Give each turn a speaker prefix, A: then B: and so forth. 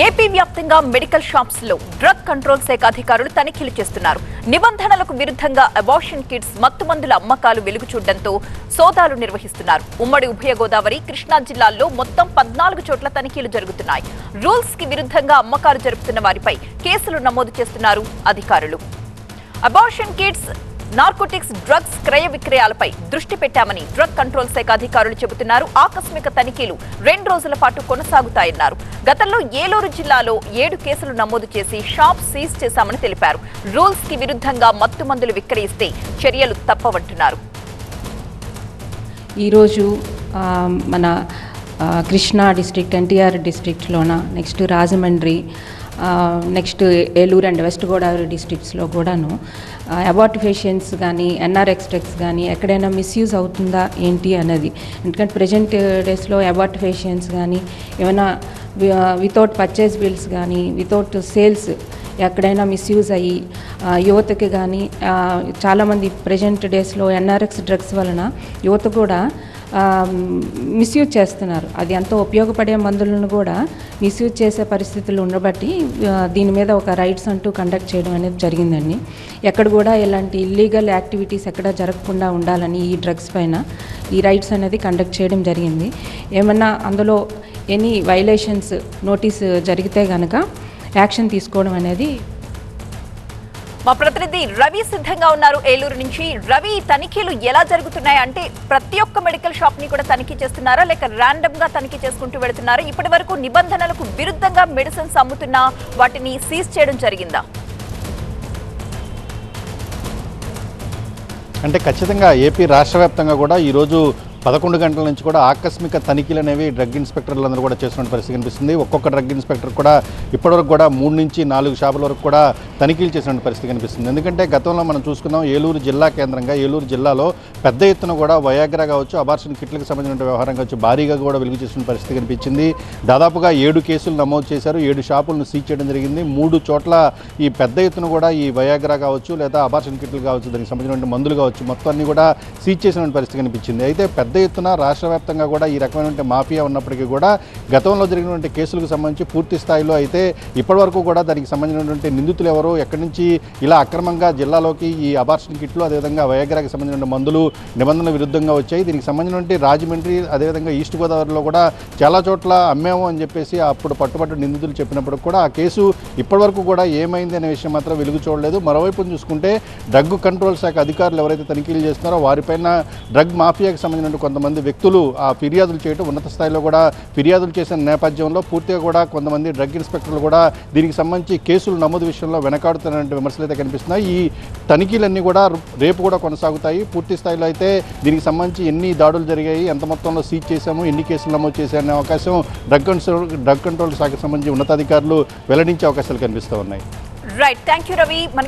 A: AP వ్యాప్తంగా medical shops లో drug control శాఖ అధికారులు తనిఖీలు చేస్తున్నారు. నిబంధనలకు విరుద్ధంగా అబార్షన్ కిట్స్, మత్తుమందుల అమ్మకాలు వెలుగు చూడడంతో సోదాలు నిర్వహిస్తున్నారు. ఉమ్మడి ఉభయ గోదావరి, కృష్ణా జిల్లాల్లో మొత్తం 14 చోట్ల తనిఖీలు జరుగుతున్నాయి. రూల్స్ కి విరుద్ధంగా అమ్మకాలు జరుపుతున్న వారిపై కేసులు నమోదు చేస్తున్నారు అధికారులు. అబార్షన్ కిట్స్, నార్కోటిక్స్, డ్రగ్స్ క్రయ విక్రయాలపై దృష్టి పెట్టామని డ్రగ్ కంట్రోల్ శాఖ అధికారులు చెబుతున్నారు. ఆకస్మిక తనిఖీలు 2 రోజుల పాటు కొనసాగుతాయన్నారు. గతంలో ఏలూరు జిల్లాలో 7 కేసులు నమోదు చేసి షాప్ సీజ్ చేశామని తెలిపారు. రూల్స్ కి విరుద్ధంగా మత్తు మందులు విక్రయిస్తే చర్యలు తప్పవంటున్నారు.
B: ఈరోజు మన కృష్ణా డిస్ట్రిక్ట్, ఎన్టీఆర్ డిస్ట్రిక్ట్లోన, next Rajahmundry, next Eluru and west Godavari డిస్ట్రిక్ట్స్లో కూడాను అబార్టిఫిషియన్స్ కానీ ఎన్ఆర్ఎక్స్టెక్స్ కానీ ఎక్కడైనా మిస్యూజ్ అవుతుందా ఏంటి అన్నది. ఎందుకంటే ప్రజెంట్ డేస్లో అబార్టిఫిషియన్స్ కానీ ఏమైనా వితౌట్ పర్చేజ్ బిల్స్ కానీ వితౌట్ సేల్స్ ఎక్కడైనా మిస్యూజ్ అయ్యి యువతకి కానీ చాలామంది ప్రజెంట్ డేస్లో ఎన్ఆర్ఎక్స్ డ్రగ్స్ వలన యువత కూడా మిస్యూజ్ చేస్తున్నారు. అది ఎంతో ఉపయోగపడే మందులను కూడా మిస్యూజ్ చేసే పరిస్థితులు ఉండబట్టి దీని మీద ఒక రైడ్స్ అంటూ కండక్ట్ చేయడం అనేది జరిగిందండి. ఎక్కడ కూడా ఇలాంటి ఇల్లీగల్ యాక్టివిటీస్ ఎక్కడ జరగకుండా ఉండాలని ఈ డ్రగ్స్ పైన ఈ రైడ్స్ అనేది కండక్ట్ చేయడం జరిగింది. ఏమన్నా అందులో ఎనీ వైలేషన్స్ నోటీస్ జరిగితే కనుక యాక్షన్ తీసుకోవడం అనేది.
A: మా ప్రతినిధి రవి సిద్ధంగా ఉన్నారు ఏలూరు నుంచి. రవి, తనిఖీలు ఎలా జరుగుతున్నాయి? అంటే ప్రతి ఒక్క మెడికల్ షాప్ ని కూడా తనిఖీ చేస్తున్నారా, లేక ర్యాండమ్ గా తనిఖీ చేసుకుంటూ వెళుతున్నారా? ఇప్పటి వరకు నిబంధనలకు విరుద్ధంగా మెడిసిన్స్ అమ్ముతున్నా వాటిని సీజ్ చేయడం జరిగిందా?
C: అంటే ఖచ్చితంగా ఏపీ రాష్ట్ర వ్యాప్తంగా కూడా ఈరోజు 11 గంటల నుంచి కూడా ఆకస్మిక తనిఖీలు అనేవి డ్రగ్ ఇన్స్పెక్టర్లు అందరూ కూడా చేస్తున్న పరిస్థితి కనిపిస్తుంది. ఒక్కొక్క డ్రగ్ ఇన్స్పెక్టర్ కూడా ఇప్పటివరకు కూడా 3 నుంచి 4 షాపుల వరకు కూడా తనిఖీలు చేసిన పరిస్థితి కనిపిస్తుంది. ఎందుకంటే గతంలో మనం చూసుకుందాం, ఏలూరు జిల్లా కేంద్రంగా ఏలూరు జిల్లాలో పెద్ద ఎత్తున కూడా వయాగ్రా కావచ్చు, అబార్షన్ కిట్లకు సంబంధించిన వ్యవహారం కావచ్చు, భారీగా కూడా వెలుగు చేసిన పరిస్థితి కనిపించింది. దాదాపుగా 7 కేసులు నమోదు చేశారు. 7 షాపులను సీజ్ చేయడం జరిగింది. 3 చోట్ల ఈ పెద్ద ఎత్తున కూడా ఈ వయాగ్రా కావచ్చు, లేదా అబార్షన్ కిట్లు కావచ్చు, దానికి సంబంధించిన మందులు కావచ్చు, మొత్తం అన్ని కూడా సీజ్ చేసిన పరిస్థితి కనిపించింది. అయితే పెద్ద ఎత్తున రాష్ట్ర వ్యాప్తంగా కూడా ఈ రకమైన మాఫియా ఉన్నప్పటికీ కూడా గతంలో జరిగినటువంటి కేసులకు సంబంధించి పూర్తి స్థాయిలో అయితే ఇప్పటివరకు కూడా దానికి సంబంధించినటువంటి నిందితులు ఎవరు, ఎక్కడి నుంచి ఇలా అక్రమంగా జిల్లాలోకి ఈ అబార్షన్ కిట్లు, అదేవిధంగా వయాగ్రాకి సంబంధించిన మందులు నిబంధనల విరుద్ధంగా వచ్చాయి. దీనికి సంబంధించినటువంటి రాజమండ్రి, అదేవిధంగా ఈస్ట్ గోదావరిలో కూడా చాలా చోట్ల అమ్మాము అని చెప్పేసి అప్పుడు పట్టుబట్టు నిందితులు చెప్పినప్పుడు కూడా ఆ కేసు ఇప్పటివరకు కూడా ఏమైంది అనే విషయం మాత్రం వెలుగు చూడలేదు. మరోవైపు చూసుకుంటే డ్రగ్ కంట్రోల్ శాఖ అధికారులు ఎవరైతే తనిఖీలు చేస్తున్నారో వారిపైన డ్రగ్ మాఫియాకి సంబంధించిన కొంతమంది వ్యక్తులు ఆ ఫిర్యాదులు చేయడం, ఉన్నత స్థాయిలో కూడా ఫిర్యాదులు చేసిన నేపథ్యంలో పూర్తిగా కూడా కొంతమంది డ్రగ్ ఇన్స్పెక్టర్లు కూడా దీనికి సంబంధించి కేసులు నమోదు విషయంలో వెనకాడుతున్నటువంటి విమర్శలు అయితే కనిపిస్తున్నాయి. ఈ తనిఖీలన్నీ కూడా రేపు కూడా కొనసాగుతాయి. పూర్తి స్థాయిలో అయితే దీనికి సంబంధించి ఎన్ని దాడులు జరిగాయి, ఎంత మొత్తంలో సీజ్ చేశాము, ఎన్ని కేసులు నమోదు చేశారనే అవకాశం డ్రగ్ కంట్రోల్ శాఖకు సంబంధించి ఉన్నతాధికారులు వెల్లడించే అవకాశాలు కనిపిస్తూ ఉన్నాయి.
A: Right, thank you Ravi.